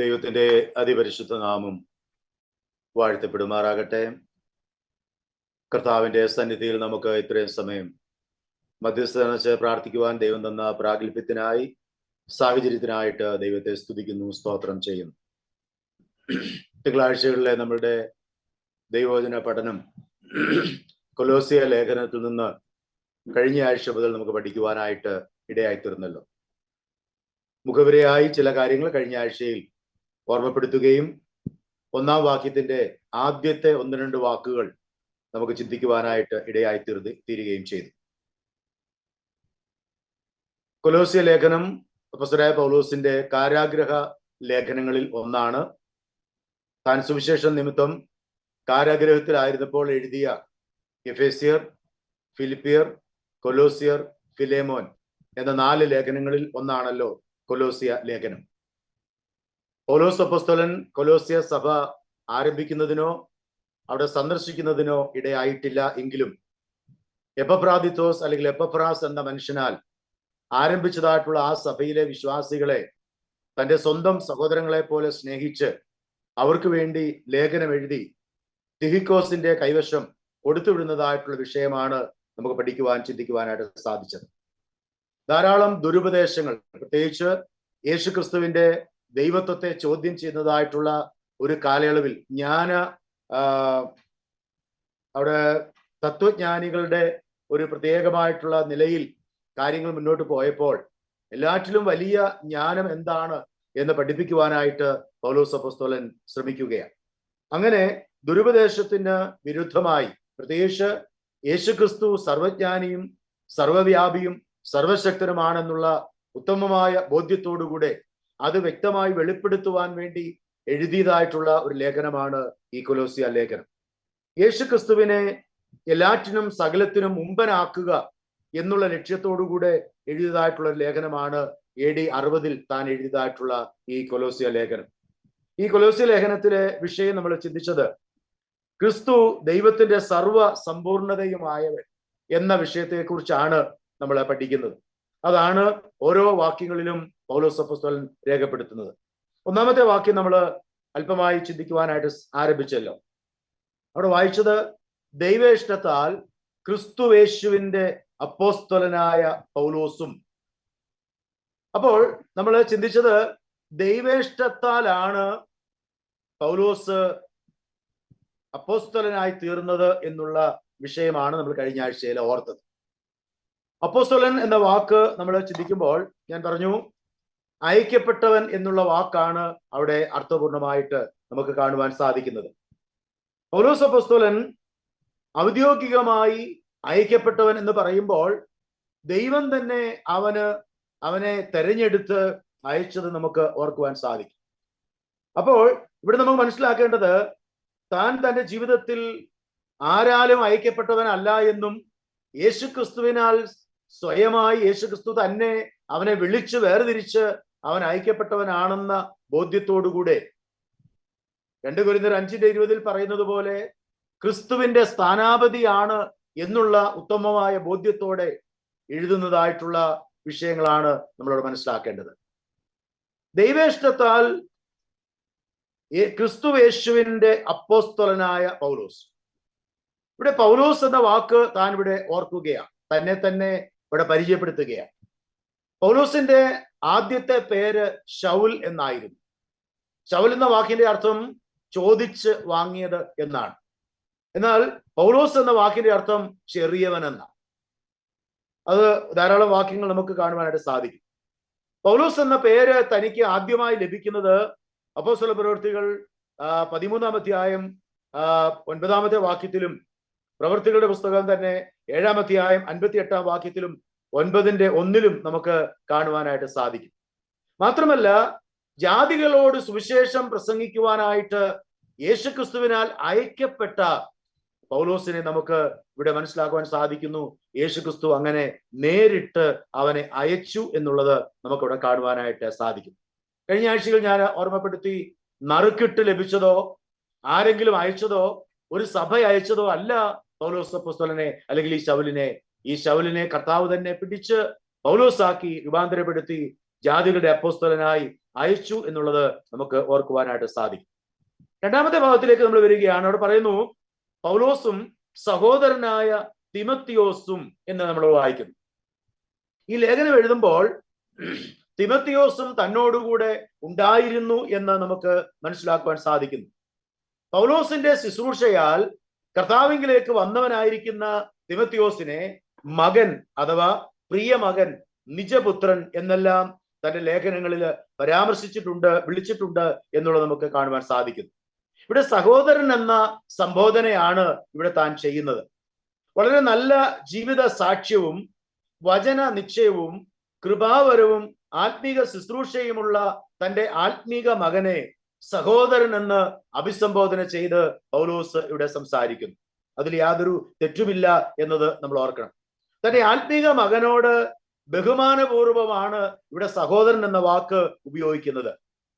ദൈവത്തിന്റെ അതിപരിശുദ്ധ നാമം വാഴ്ത്തപ്പെടുമാറാകട്ടെ. കർത്താവിന്റെ സന്നിധിയിൽ നമുക്ക് ഇത്രയും സമയം മധ്യസ്ഥ പ്രാർത്ഥിക്കുവാൻ ദൈവം തന്ന പ്രാഗൽഭ്യത്തിനായി സാഹചര്യത്തിനായിട്ട് ദൈവത്തെ സ്തുതിക്കുന്നു, സ്തോത്രം ചെയ്യുന്നു. തിങ്കളാഴ്ചകളിലെ നമ്മളുടെ ദൈവവചന പഠനം കൊലോസ്യ ലേഖനത്തിൽ നിന്ന് കഴിഞ്ഞ ആഴ്ച മുതൽ നമുക്ക് പഠിക്കുവാനായിട്ട് ഇടയായിത്തീർന്നല്ലോ. മുഖവരയായി ചില കാര്യങ്ങൾ കഴിഞ്ഞ ആഴ്ചയിൽ ഓർമ്മപ്പെടുത്തുകയും ഒന്നാം വാക്യത്തിന്റെ ആദ്യത്തെ 1-2 വാക്കുകൾ നമുക്ക് ചിന്തിക്കുവാനായിട്ട് തീരുകയും ചെയ്തു. കൊലോസ്യ ലേഖനം അപ്പോസ്തലനായ പൗലോസിന്റെ കാരാഗ്രഹ ലേഖനങ്ങളിൽ ഒന്നാണ്. താൻ സുവിശേഷം നിമിത്തം കാരാഗ്രഹത്തിലായിരുന്നപ്പോൾ എഴുതിയ എഫേസ്യർ, ഫിലിപ്പിയർ, കൊലോസ്യർ, ഫിലേമോൻ എന്ന 4 ലേഖനങ്ങളിൽ ഒന്നാണല്ലോ കൊലോസ്യ ലേഖനം. പൗലോസ് അപ്പോസ്തലൻ കൊലോസ്യ സഭ ആരംഭിക്കുന്നതിനോ അവിടെ സന്ദർശിക്കുന്നതിനോ ഇടയായിട്ടില്ല എങ്കിലും എപ്പഫ്രാദിത്തോസ് അല്ലെങ്കിൽ എപ്പഫ്രാസ് എന്ന മനുഷ്യനാൽ ആരംഭിച്ചതായിട്ടുള്ള ആ സഭയിലെ വിശ്വാസികളെ തന്റെ സ്വന്തം സഹോദരങ്ങളെ പോലെ സ്നേഹിച്ച് അവർക്ക് വേണ്ടി ലേഖനം എഴുതി തിഹിക്കോസിന്റെ കൈവശം കൊടുത്തുവിടുന്നതായിട്ടുള്ള വിഷയമാണ് നമുക്ക് പഠിക്കുവാൻ ചിന്തിക്കുവാനായിട്ട് സാധിച്ചത്. ധാരാളം ദുരുപദേശങ്ങൾ, പ്രത്യേകിച്ച് യേശുക്രിസ്തുവിന്റെ ദൈവത്വത്തെ ചോദ്യം ചെയ്യുന്നതായിട്ടുള്ള ഒരു കാലയളവിൽ അവിടെ തത്വജ്ഞാനികളുടെ ഒരു പ്രത്യേകമായിട്ടുള്ള നിലയിൽ കാര്യങ്ങൾ മുന്നോട്ട് പോയപ്പോൾ എല്ലാറ്റിലും വലിയ ജ്ഞാനം എന്താണ് എന്ന് പഠിപ്പിക്കുവാനായിട്ട് പൗലോസ് അപ്പോസ്തലൻ ശ്രമിക്കുകയാണ്. അങ്ങനെ ദുരുപദേശത്തിന് വിരുദ്ധമായി, പ്രത്യേകിച്ച് യേശുക്രിസ്തു സർവജ്ഞാനിയും സർവവ്യാപിയും സർവശക്തനുമാണെന്നുള്ള ഉത്തമമായ ബോധ്യത്തോടുകൂടെ അത് വ്യക്തമായി വെളിപ്പെടുത്തുവാൻ വേണ്ടി എഴുതിയതായിട്ടുള്ള ഒരു ലേഖനമാണ് ഈ കൊലോസ്യ ലേഖനം. യേശുക്രിസ്തുവിനെ എല്ലാറ്റിനും സകലത്തിനും മുമ്പനാക്കുക എന്നുള്ള ലക്ഷ്യത്തോടുകൂടെ എഴുതിയതായിട്ടുള്ള ഒരു ലേഖനമാണ് AD 60 താൻ എഴുതിയതായിട്ടുള്ള ഈ കൊലോസ്യ ലേഖനം. ഈ കൊലോസ്യ ലേഖനത്തിലെ വിഷയം നമ്മൾ ചിന്തിച്ചത് ക്രിസ്തു ദൈവത്തിന്റെ സർവ സമ്പൂർണതയുമായവൻ എന്ന വിഷയത്തെക്കുറിച്ചാണ് നമ്മൾ പഠിക്കുന്നത്. അതാണ് ഓരോ വാക്യങ്ങളിലും പൗലോസ് അപ്പോസ്തലൻ രേഖപ്പെടുത്തുന്നത്. ഒന്നാമത്തെ വാക്യം നമ്മൾ അല്പമായി ചിന്തിക്കുവാനായിട്ട് ആരംഭിച്ചല്ലോ. അവിടെ വായിച്ചത് ദൈവേഷ്ടത്താൽ ക്രിസ്തുവേശുവിന്റെ അപ്പോസ്തലനായ പൗലോസും. അപ്പോൾ നമ്മൾ ചിന്തിച്ചത് ദൈവേഷ്ടത്താലാണ് പൗലോസ് അപ്പോസ്തലനായി തീർന്നത് എന്നുള്ള വിഷയമാണ് നമ്മൾ കഴിഞ്ഞ ആഴ്ചയിൽ ഓർത്തത്. അപ്പോസ്തലൻ എന്ന വാക്ക് നമ്മൾ ചിന്തിക്കുമ്പോൾ ഞാൻ പറഞ്ഞു, അയക്കപ്പെട്ടവൻ എന്നുള്ള വാക്കാണ് അവിടെ അർത്ഥപൂർണമായിട്ട് നമുക്ക് കാണുവാൻ സാധിക്കുന്നത്. പൗലോസ് അപ്പോസ്തലൻ ഔദ്യോഗികമായി അയക്കപ്പെട്ടവൻ എന്ന് പറയുമ്പോൾ ദൈവം തന്നെ അവനെ തെരഞ്ഞെടുത്ത് അയച്ചത് നമുക്ക് ഓർക്കുവാൻ സാധിക്കും. അപ്പോൾ ഇവിടെ നമുക്ക് മനസ്സിലാക്കേണ്ടത് താൻ തന്റെ ജീവിതത്തിൽ ആരാലും അയക്കപ്പെട്ടവനല്ല എന്നും യേശുക്രിസ്തുവിനാൽ സ്വയമായി യേശുക്രിസ്തു തന്നെ അവനെ വിളിച്ച് വേർതിരിച്ച് അവൻ അയക്കപ്പെട്ടവനാണെന്ന ബോധ്യത്തോടുകൂടെ 2 കൊരിന്ത്യർ 5:20 പറയുന്നത് പോലെ ക്രിസ്തുവിന്റെ സ്ഥാനാപതിയാണ് എന്നുള്ള ഉത്തമമായ ബോധ്യത്തോടെ എഴുതുന്നതായിട്ടുള്ള വിഷയങ്ങളാണ് നമ്മളോട് മനസ്സിലാക്കേണ്ടത്. ദൈവേഷ്ടത്താൽ ക്രിസ്തുവേശുവിന്റെ അപ്പോസ്തലനായ പൗലോസ്. ഇവിടെ പൗലോസ് എന്ന വാക്ക് താൻ ഇവിടെ ഓർക്കുകയാണ്, തന്നെ ഇവിടെ പരിചയപ്പെടുത്തുകയാണ്. പൗലോസിന്റെ ആദ്യത്തെ പേര് ശൗൽ എന്നായിരുന്നു. ശൗൽ എന്ന വാക്കിന്റെ അർത്ഥം ചോദിച്ച് വാങ്ങിയത് എന്നാണ്. എന്നാൽ പൗലോസ് എന്ന വാക്കിന്റെ അർത്ഥം ചെറിയവൻ എന്നാണ്. അത് ധാരാളം വാക്യങ്ങൾ നമുക്ക് കാണുവാനായിട്ട് സാധിക്കും. പൗലോസ് എന്ന പേര് തനിക്ക് ആദ്യമായി ലഭിക്കുന്നത് അപ്പോസ്തല പ്രവൃത്തികൾ 13-ാം അധ്യായം 9-ാമത്തെ വാക്യത്തിലും, പ്രവൃത്തികളുടെ പുസ്തകം തന്നെ 7-ാം അധ്യായം 58-ാം വാക്യത്തിലും 9:1 നമുക്ക് കാണുവാനായിട്ട് സാധിക്കും. മാത്രമല്ല, ജാതികളോട് സുവിശേഷം പ്രസംഗിക്കുവാനായിട്ട് യേശുക്രിസ്തുവിനാൽ അയക്കപ്പെട്ട പൗലോസിനെ നമുക്ക് ഇവിടെ മനസ്സിലാക്കുവാൻ സാധിക്കുന്നു. യേശുക്രിസ്തു അങ്ങനെ നേരിട്ട് അവനെ അയച്ചു എന്നുള്ളത് നമുക്കിവിടെ കാണുവാനായിട്ട് സാധിക്കും. കഴിഞ്ഞ ആഴ്ചകൾ ഞാൻ ഓർമ്മപ്പെടുത്തി, നറുക്കിട്ട് ലഭിച്ചതോ ആരെങ്കിലും അയച്ചതോ ഒരു സഭ അയച്ചതോ അല്ല പൗലോസ് അപ്പോസ്തലനെ അല്ലെങ്കിൽ ഈ ശൗലിനെ കർത്താവ് തന്നെ പിടിച്ച് പൗലോസാക്കി രൂപാന്തരപ്പെടുത്തി ജാതികളുടെ അപ്പോസ്തലനായി അയച്ചു എന്നുള്ളത് നമുക്ക് ഓർക്കുവാനായിട്ട് സാധിക്കും. രണ്ടാമത്തെ ഭാഗത്തിലേക്ക് നമ്മൾ വരികയാണ്. അവിടെ പറയുന്നു, പൗലോസും സഹോദരനായ തിമത്തിയോസും എന്ന് നമ്മൾ വായിക്കുന്നു. ഈ ലേഖനം എഴുതുമ്പോൾ തിമത്തിയോസും തന്നോടുകൂടെ ഉണ്ടായിരുന്നു എന്ന് നമുക്ക് മനസ്സിലാക്കുവാൻ സാധിക്കുന്നു. പൗലോസിന്റെ ശുശ്രൂഷയാൽ കർത്താവിങ്കിലേക്ക് വന്നവനായിരിക്കുന്ന തിമത്തിയോസിനെ മകൻ അഥവാ പ്രിയ മകൻ, നിജപുത്രൻ എന്നെല്ലാം തന്റെ ലേഖനങ്ങളിൽ പരാമർശിച്ചിട്ടുണ്ട്, വിളിച്ചിട്ടുണ്ട് എന്നുള്ളത് നമുക്ക് കാണുവാൻ സാധിക്കുന്നു. ഇവിടെ സഹോദരൻ എന്ന സംബോധനയാണ് ഇവിടെ താൻ ചെയ്യുന്നത്. വളരെ നല്ല ജീവിത സാക്ഷ്യവും വചന നിശ്ചയവും കൃപാവരവും ആത്മീക ശുശ്രൂഷയുമുള്ള തന്റെ ആത്മീക മകനെ സഹോദരൻ എന്ന് അഭിസംബോധന ചെയ്ത് പൗലോസ് ഇവിടെ സംസാരിക്കുന്നു. അതിൽ യാതൊരു തെറ്റുമില്ല എന്നത് നമ്മൾ ഓർക്കണം. തന്റെ ആത്മീക മകനോട് ബഹുമാനപൂർവമാണ് ഇവിടെ സഹോദരൻ എന്ന വാക്ക് ഉപയോഗിക്കുന്നത്.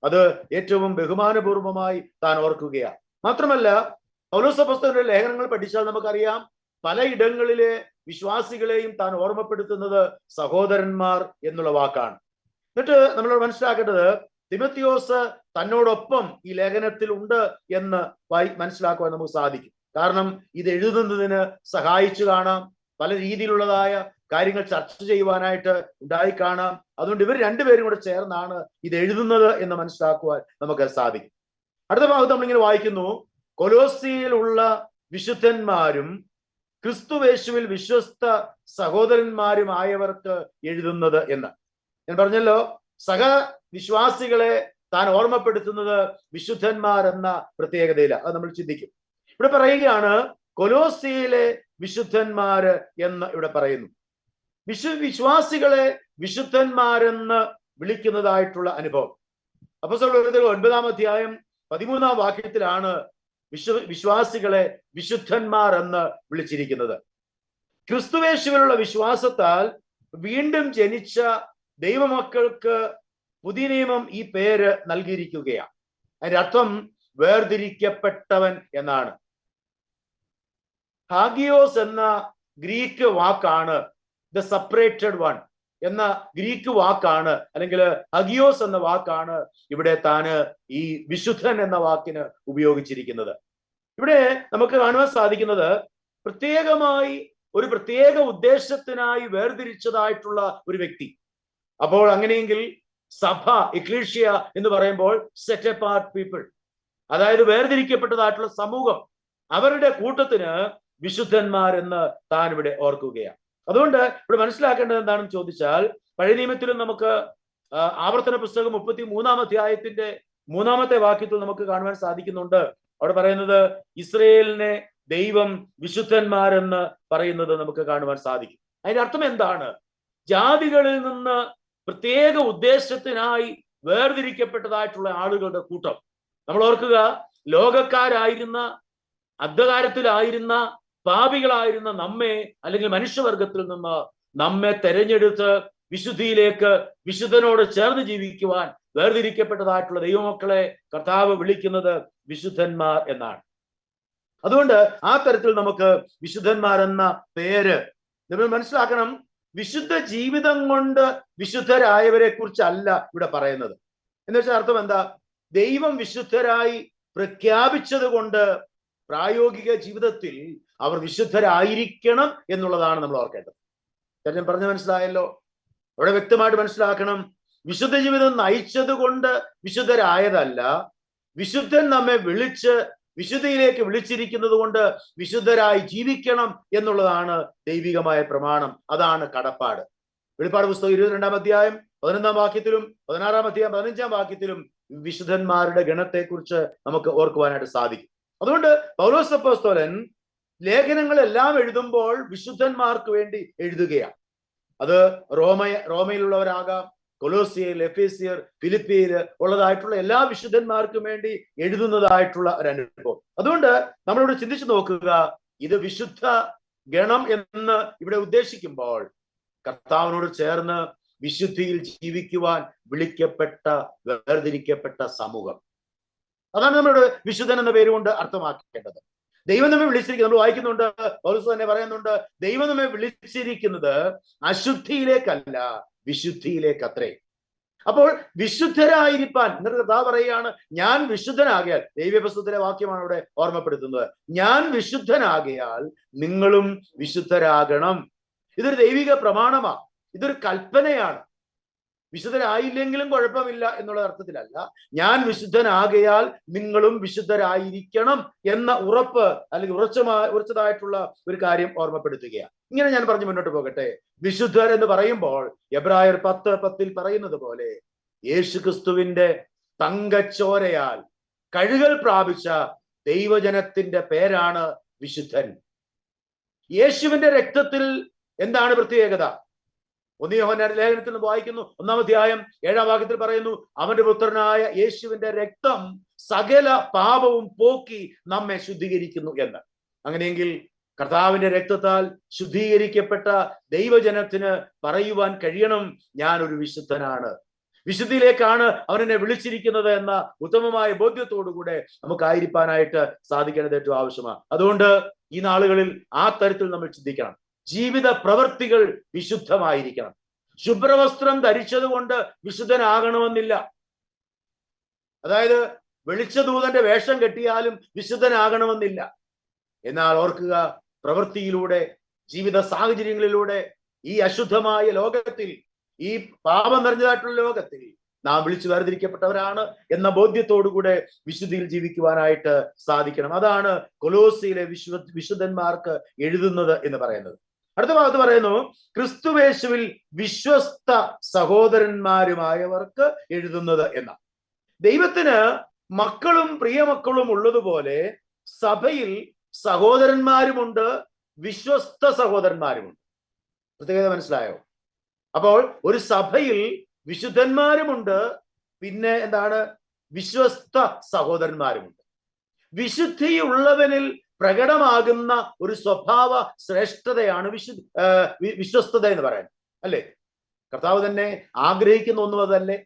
അത് ഏറ്റവും ബഹുമാനപൂർവമായി താൻ ഓർക്കുകയാണ്. മാത്രമല്ല, പൗലോസ് അപ്പോസ്തലന്റെ ലേഖനങ്ങൾ പഠിച്ചാൽ നമുക്കറിയാം, പലയിടങ്ങളിലെ വിശ്വാസികളെയും താൻ ഓർമ്മപ്പെടുത്തുന്നത് സഹോദരന്മാർ എന്നുള്ള വാക്കാണ്. എന്നിട്ട് നമ്മൾ മനസ്സിലാക്കേണ്ടത്, തിമത്തിയോസ് തന്നോടൊപ്പം ഈ ലേഖനത്തിൽ ഉണ്ട് എന്ന് മനസ്സിലാക്കുവാൻ നമുക്ക് സാധിക്കും. കാരണം ഇത് എഴുതുന്നതിന് സഹായിച്ചു കാണാം, പല രീതിയിലുള്ളതായ കാര്യങ്ങൾ ചർച്ച ചെയ്യുവാനായിട്ട് ഉണ്ടായി കാണാം. അതുകൊണ്ട് ഇവർ രണ്ടുപേരും കൂടെ ചേർന്നാണ് ഇത് എഴുതുന്നത് എന്ന് മനസ്സിലാക്കുവാൻ നമുക്ക് സാധിക്കും. അടുത്ത ഭാഗത്ത് നമ്മളിങ്ങനെ വായിക്കുന്നു, കൊലോസിയിലുള്ള വിശുദ്ധന്മാരും ക്രിസ്തുവേശുവിൽ വിശ്വസ്ത സഹോദരന്മാരുമായവർക്ക് എഴുതുന്നത് എന്ന്. ഞാൻ പറഞ്ഞല്ലോ, സഹ വിശ്വാസികളെ താൻ ഓർമ്മപ്പെടുത്തുന്നത് വിശുദ്ധന്മാർ എന്ന പ്രത്യേകതയിലാണ്. അത് നമ്മൾ ചിന്തിക്കും. ഇവിടെ പറയുകയാണ് കൊലോസിയിലെ വിശുദ്ധന്മാര് എന്ന് ഇവിടെ പറയുന്നു. വിശ്വാസികളെ വിശുദ്ധന്മാരെന്ന് വിളിക്കുന്നതായിട്ടുള്ള അനുഭവം അപ്പോസ്തലപ്രവൃത്തികൾ 9-ാം അധ്യായം 13-ാം വാക്യത്തിലാണ് വിശ്വാസികളെ വിശുദ്ധന്മാർ എന്ന് വിളിച്ചിരിക്കുന്നത്. ക്രിസ്തുവേശുവിലുള്ള വിശ്വാസത്താൽ വീണ്ടും ജനിച്ച ദൈവമക്കൾക്ക് പുതിയ നിയമം ഈ പേര് നൽകിയിരിക്കുകയാണ്. അതിന്റെ അർത്ഥം വേർതിരിക്കപ്പെട്ടവൻ എന്നാണ്. ഹാഗിയോസ് എന്ന ഗ്രീക്ക് വാക്കാണ് ദ സെപ്പറേറ്റഡ് വൺ എന്ന ഗ്രീക്ക് വാക്കാണ്, അല്ലെങ്കിൽ ഹഗിയോസ് എന്ന വാക്കാണ് ഇവിടെ താന് ഈ വിശുദ്ധൻ എന്ന വാക്കിന് ഉപയോഗിച്ചിരിക്കുന്നത്. ഇവിടെ നമുക്ക് കാണുവാൻ സാധിക്കുന്നത്, പ്രത്യേകമായി ഒരു പ്രത്യേക ഉദ്ദേശത്തിനായി വേർതിരിച്ചതായിട്ടുള്ള ഒരു വ്യക്തി. അപ്പോൾ അങ്ങനെയെങ്കിൽ സഭ, എക്ലീഷ്യ എന്ന് പറയുമ്പോൾ സെറ്റ് അപ്പാർട്ട് പീപ്പിൾ, അതായത് വേർതിരിക്കപ്പെട്ടതായിട്ടുള്ള സമൂഹം, അവരുടെ കൂട്ടത്തിന് വിശുദ്ധന്മാരെന്ന് താൻ ഇവിടെ ഓർക്കുകയാണ്. അതുകൊണ്ട് ഇവിടെ മനസ്സിലാക്കേണ്ടത് എന്താണെന്ന് ചോദിച്ചാൽ, പഴയ നിയമത്തിലും നമുക്ക് ആവർത്തന പുസ്തകം 33-ാം അധ്യായത്തിന്റെ 3-ാമത്തെ വാക്യത്തിൽ നമുക്ക് കാണുവാൻ സാധിക്കുന്നുണ്ട്. അവിടെ പറയുന്നത് ഇസ്രയേലിനെ ദൈവം വിശുദ്ധന്മാരെന്ന് പറയുന്നത് നമുക്ക് കാണുവാൻ സാധിക്കും. അതിന്റെ അർത്ഥം എന്താണ്? ജാതികളിൽ നിന്ന് പ്രത്യേക ഉദ്ദേശത്തിനായി വേർതിരിക്കപ്പെട്ടതായിട്ടുള്ള ആളുകളുടെ കൂട്ടം. നമ്മൾ ഓർക്കുക, ലോകക്കാരായിരുന്ന, അന്ധകാരത്തിലായിരുന്ന, പാപികളായിരുന്ന നമ്മെ, അല്ലെങ്കിൽ മനുഷ്യവർഗത്തിൽ നിന്ന് നമ്മെ തെരഞ്ഞെടുത്ത് വിശുദ്ധിയിലേക്ക്, വിശുദ്ധനോട് ചേർന്ന് ജീവിക്കുവാൻ വേർതിരിക്കപ്പെട്ടതായിട്ടുള്ള ദൈവമക്കളെ കർത്താവ് വിളിക്കുന്നത് വിശുദ്ധന്മാർ എന്നാണ്. അതുകൊണ്ട് ആ തരത്തിൽ നമുക്ക് വിശുദ്ധന്മാരെന്ന പേര് നമ്മൾ മനസ്സിലാക്കണം. വിശുദ്ധ ജീവിതം കൊണ്ട് വിശുദ്ധരായവരെ കുറിച്ചല്ല ഇവിടെ പറയുന്നത്. എന്ന് വെച്ചാൽ അർത്ഥം എന്താ? ദൈവം വിശുദ്ധരായി പ്രഖ്യാപിച്ചത് കൊണ്ട് പ്രായോഗിക ജീവിതത്തിൽ അവർ വിശുദ്ധരായിരിക്കണം എന്നുള്ളതാണ് നമ്മൾ ഓർക്കേണ്ടത്. ഞാൻ പറഞ്ഞു മനസ്സിലായല്ലോ? അവിടെ വ്യക്തമായിട്ട് മനസ്സിലാക്കണം, വിശുദ്ധ ജീവിതം നയിച്ചത് കൊണ്ട് വിശുദ്ധരായതല്ല, വിശുദ്ധൻ നമ്മെ വിളിച്ച് വിശുദ്ധിയിലേക്ക് വിളിച്ചിരിക്കുന്നത് കൊണ്ട് വിശുദ്ധരായി ജീവിക്കണം എന്നുള്ളതാണ് ദൈവികമായ പ്രമാണം. അതാണ് കടപ്പാട്. വെളിപ്പാട് പുസ്തകം 22-ാം അധ്യായം 11-ാം വാക്യത്തിലും 16-ാം അധ്യായം 15-ാം വാക്യത്തിലും വിശുദ്ധന്മാരുടെ ഗണത്തെക്കുറിച്ച് നമുക്ക് ഓർക്കുവാനായിട്ട് സാധിക്കും. അതുകൊണ്ട് പൗലോസ് അപ്പോസ്തലൻ ലേഖനങ്ങളെല്ലാം എഴുതുമ്പോൾ വിശുദ്ധന്മാർക്ക് വേണ്ടി എഴുതുകയാണ്. അത് റോമയിലുള്ളവരാകാം, കൊലോസിയയിൽ, എഫേസ്യർ, ഫിലിപ്പിയിൽ ഉള്ളതായിട്ടുള്ള എല്ലാ വിശുദ്ധന്മാർക്കും വേണ്ടി എഴുതുന്നതായിട്ടുള്ള ഒരു അനുഭവം. അതുകൊണ്ട് നമ്മളിവിടെ ചിന്തിച്ചു നോക്കുക, ഇത് വിശുദ്ധ ഗണം എന്ന് ഇവിടെ ഉദ്ദേശിക്കുമ്പോൾ കർത്താവിനോട് ചേർന്ന് വിശുദ്ധിയിൽ ജീവിക്കുവാൻ വിളിക്കപ്പെട്ട, വേർതിരിക്കപ്പെട്ട സമൂഹം. അതാണ് നമ്മളുടെ വിശുദ്ധൻ എന്ന പേരുകൊണ്ട് അർത്ഥമാക്കേണ്ടത്. ദൈവം നമ്മെ വിളിച്ചിരിക്കുന്നത്, നമ്മൾ വായിക്കുന്നുണ്ട്, പൗലോസ് തന്നെ പറയുന്നുണ്ട്, ദൈവം നമ്മെ വിളിച്ചിരിക്കുന്നത് അശുദ്ധിയിലേക്കല്ല, വിശുദ്ധിയിലേക്കത്രേ. അപ്പോൾ വിശുദ്ധരായിരിക്കാൻ എന്നിട്ട് കർത്താവ് പറയുകയാണ്, ഞാൻ വിശുദ്ധനാകിയാൽ, ദൈവപുസ്തകത്തിലെ വാക്യമാണ് ഇവിടെ ഓർമ്മപ്പെടുത്തുന്നത്, ഞാൻ വിശുദ്ധനാകിയാൽ നിങ്ങളും വിശുദ്ധരാകണം. ഇതൊരു ദൈവിക പ്രമാണമാണ്, ഇതൊരു കൽപ്പനയാണ്. വിശുദ്ധരായില്ലെങ്കിലും കുഴപ്പമില്ല എന്നുള്ള അർത്ഥത്തിലല്ല, ഞാൻ വിശുദ്ധനാകയാൽ നിങ്ങളും വിശുദ്ധരായിരിക്കണം എന്ന ഉറപ്പ് അല്ലെങ്കിൽ ഉറച്ചതായിട്ടുള്ള ഒരു കാര്യം ഓർമ്മപ്പെടുത്തുകയാണ്. ഇങ്ങനെ ഞാൻ പറഞ്ഞു മുന്നോട്ട് പോകട്ടെ. വിശുദ്ധർ എന്ന് പറയുമ്പോൾ എബ്രായർ 10:10 പറയുന്നത് പോലെ യേശുക്രിസ്തുവിന്റെ തങ്കച്ചോരയാൽ കഴുകൽ പ്രാപിച്ച ദൈവജനത്തിന്റെ പേരാണ് വിശുദ്ധൻ. യേശുവിന്റെ രക്തത്തിൽ എന്താണ് പ്രത്യേകത? 1 യോഹന്നാന്റെ ലേഖനത്തിൽ നിന്ന് വായിക്കുന്നു, 1-ാം അധ്യായം 7-ാം വാക്യത്തിൽ പറയുന്നു, അവന്റെ പുത്രനായ യേശുവിന്റെ രക്തം സകല പാപവും പോക്കി നമ്മെ ശുദ്ധീകരിക്കുന്നു എന്ന്. അങ്ങനെയെങ്കിൽ കർത്താവിന്റെ രക്തത്താൽ ശുദ്ധീകരിക്കപ്പെട്ട ദൈവജനത്തിന് പറയുവാൻ കഴിയണം, ഞാൻ ഒരു വിശുദ്ധനാണ്, വിശുദ്ധിയിലേക്കാണ് അവൻ എന്നെ വിളിച്ചിരിക്കുന്നത് എന്ന ഉത്തമമായ ബോധ്യത്തോടുകൂടെ നമുക്കായിരിക്കാനായിട്ട് സാധിക്കേണ്ടത് ഏറ്റവും ആവശ്യമാണ്. അതുകൊണ്ട് ഈ നാളുകളിൽ ആ തരത്തിൽ നമ്മൾ ചിന്തിക്കണം. ജീവിത പ്രവൃത്തികൾ വിശുദ്ധമായിരിക്കണം. ശുഭ്രവസ്ത്രം ധരിച്ചത് കൊണ്ട് വിശുദ്ധനാകണമെന്നില്ല. അതായത് വെളിച്ചദൂതന്റെ വേഷം കെട്ടിയാലും വിശുദ്ധനാകണമെന്നില്ല. എന്നാൽ ഓർക്കുക, പ്രവൃത്തിയിലൂടെ, ജീവിത സാഹചര്യങ്ങളിലൂടെ, ഈ അശുദ്ധമായ ലോകത്തിൽ, ഈ പാപം നിറഞ്ഞതായിട്ടുള്ള ലോകത്തിൽ നാം വിളിച്ചു വേർതിരിക്കപ്പെട്ടവരാണ് എന്ന ബോധ്യത്തോടുകൂടെ വിശുദ്ധിയിൽ ജീവിക്കുവാനായിട്ട് സാധിക്കണം. അതാണ് കൊലോസിയിലെ വിശുദ്ധന്മാർക്ക് എഴുതുന്നത് എന്ന് പറയുന്നത്. അടുത്ത ഭാഗത്ത് പറയുന്നു, ക്രിസ്തുവേശുവിൽ വിശ്വസ്ത സഹോദരന്മാരുമായവർക്ക് എഴുതുന്നത് എന്ന. ദൈവത്തിന് മക്കളും പ്രിയമക്കളും ഉള്ളതുപോലെ സഭയിൽ സഹോദരന്മാരുമുണ്ട്, വിശ്വസ്ത സഹോദരന്മാരുമുണ്ട്. പ്രത്യേകത മനസ്സിലായോ? അപ്പോൾ ഒരു സഭയിൽ വിശുദ്ധന്മാരുമുണ്ട്, പിന്നെ എന്താണ്, വിശ്വസ്ത സഹോദരന്മാരുമുണ്ട്. വിശുദ്ധിയുള്ളവനിൽ പ്രകടമാകുന്ന ഒരു സ്വഭാവ ശ്രേഷ്ഠതയാണ് വിശ്വസ്തത എന്ന് പറയുന്നത്, അല്ലേ? കർത്താവ് തന്നെ ആഗ്രഹിക്കുന്ന ഒന്നും അതല്ലേ?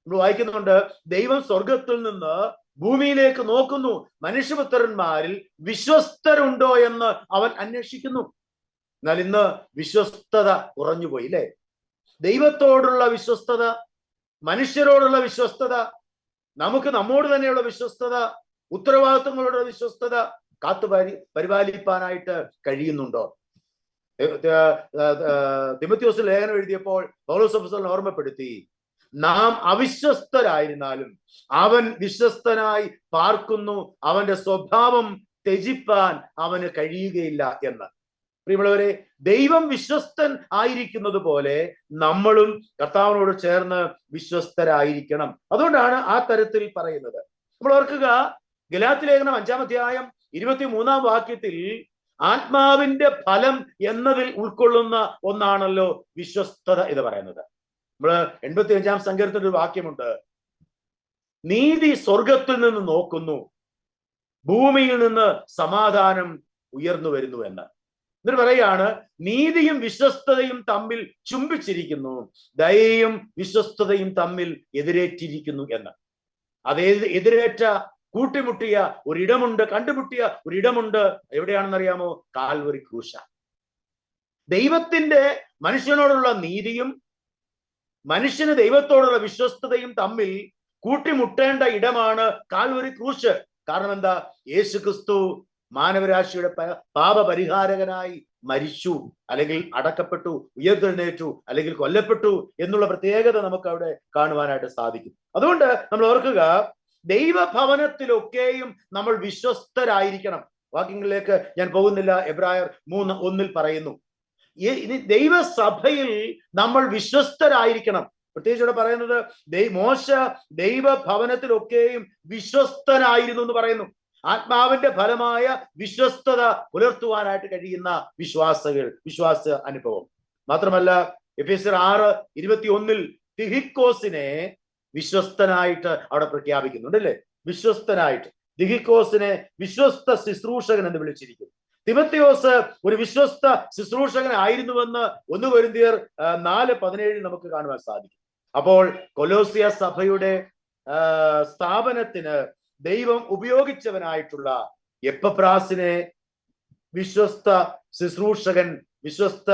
നമ്മൾ വായിക്കുന്നുണ്ട്, ദൈവം സ്വർഗത്തിൽ നിന്ന് ഭൂമിയിലേക്ക് നോക്കുന്നു, മനുഷ്യപുത്രന്മാരിൽ വിശ്വസ്തരുണ്ടോ എന്ന് അവൻ അന്വേഷിക്കുന്നു. എന്നാൽ ഇന്ന് വിശ്വസ്തത കുറഞ്ഞുപോയി, അല്ലേ? ദൈവത്തോടുള്ള വിശ്വസ്തത, മനുഷ്യരോടുള്ള വിശ്വസ്തത, നമുക്ക് നമ്മോട് തന്നെയുള്ള വിശ്വസ്തത, ഉത്തരവാദിത്വങ്ങളുടെ വിശ്വസ്തത കാത്തു പരിപാലിപ്പാനായിട്ട് കഴിയുന്നുണ്ടോ? തിമോഥെയോസിന് ലേഖനം എഴുതിയപ്പോൾ പൗലോസ് അപ്പോസ്തലൻ ഓർമ്മപ്പെടുത്തി, നാം അവിശ്വസ്തരായിരുന്നാലും അവൻ വിശ്വസ്തനായി പാർക്കുന്നു, അവന്റെ സ്വഭാവം ത്യജിപ്പാൻ അവന് കഴിയുകയില്ല എന്ന്. പ്രിയമുള്ളവരെ, ദൈവം വിശ്വസ്തൻ ആയിരിക്കുന്നത് പോലെ നമ്മളും കർത്താവിനോട് ചേർന്ന് വിശ്വസ്തരായിരിക്കണം. അതുകൊണ്ടാണ് ആ തരത്തിൽ പറയുന്നത്. നമ്മൾ ഓർക്കുക, ഗലാത്യ ലേഖനം 5-ാം അധ്യായം 23-ാം വാക്യത്തിൽ ആത്മാവിന്റെ ഫലം എന്നതിൽ ഉൾക്കൊള്ളുന്ന ഒന്നാണല്ലോ വിശ്വസ്തത എന്ന് പറയുന്നത്. നമ്മള് 85-ാം സങ്കീർത്തനത്തിൽ ഒരു വാക്യമുണ്ട്, നീതി സ്വർഗത്തിൽ നിന്ന് നോക്കുന്നു, ഭൂമിയിൽ നിന്ന് സമാധാനം ഉയർന്നു വരുന്നു എന്ന്. എന്നിട്ട് പറയാണ്, നീതിയും വിശ്വസ്തതയും തമ്മിൽ ചുംബിച്ചിരിക്കുന്നു, ദയയും വിശ്വസ്തതയും തമ്മിൽ എതിരേറ്റിരിക്കുന്നു എന്ന്. അത് എതിരേറ്റ, കൂട്ടിമുട്ടിയ ഒരിടമുണ്ട്, കണ്ടുമുട്ടിയ ഒരിടമുണ്ട്. എവിടെയാണെന്നറിയാമോ? കാൽവരി ക്രൂശ. ദൈവത്തിന്റെ മനുഷ്യനോടുള്ള നീതിയും മനുഷ്യന് ദൈവത്തോടുള്ള വിശ്വസ്തതയും തമ്മിൽ കൂട്ടിമുട്ടേണ്ട ഇടമാണ് കാൽവരി ക്രൂശ്. കാരണം എന്താ? യേശുക്രിസ്തു മാനവരാശിയുടെ പാപപരിഹാരകനായി മരിച്ചു, അല്ലെങ്കിൽ അടക്കപ്പെട്ടു, ഉയർത്തെഴുന്നേറ്റു, അല്ലെങ്കിൽ കൊല്ലപ്പെട്ടു എന്നുള്ള പ്രത്യേകത നമുക്ക് അവിടെ കാണുവാനായിട്ട് സാധിക്കും. അതുകൊണ്ട് നമ്മൾ ഓർക്കുക, ദൈവഭവനത്തിലൊക്കെയും നമ്മൾ വിശ്വസ്തരായിരിക്കണം. വാക്യങ്ങളിലേക്ക് ഞാൻ പോകുന്നില്ല. എബ്രായർ 3:1 പറയുന്നു, ദൈവസഭയിൽ നമ്മൾ വിശ്വസ്തരായിരിക്കണം. പ്രത്യേകിച്ച് ഇവിടെ പറയുന്നത്, മോശ ദൈവഭവനത്തിലൊക്കെയും വിശ്വസ്തനായിരുന്നു എന്ന് പറയുന്നു. ആത്മാവിന്റെ ഫലമായ വിശ്വസ്തത പുലർത്തുവാനായിട്ട് കഴിയുന്ന വിശ്വാസ അനുഭവം മാത്രമല്ല, എഫേസ്യർ 6:21 തിഹിക്കോസിനെ വിശ്വസ്തനായിട്ട് അവിടെ പ്രഖ്യാപിക്കുന്നുണ്ട്, അല്ലേ? വിശ്വസ്തനായിട്ട് തിഹിക്കോസിനെ വിശ്വസ്ത ശുശ്രൂഷകൻ എന്ന് വിളിച്ചിരിക്കുന്നു. തിമോഥെയോസ് ഒരു വിശ്വസ്ത ശുശ്രൂഷകനായിരുന്നുവെന്ന് 1 കൊരിന്ത്യർ 4:17 നമുക്ക് കാണുവാൻ സാധിക്കും. അപ്പോൾ കൊലോസ്യ സഭയുടെ സ്ഥാപനത്തിന് ദൈവം ഉപയോഗിച്ചവനായിട്ടുള്ള എപ്പഫ്രാസിനെ വിശ്വസ്ത ശുശ്രൂഷകൻ, വിശ്വസ്ത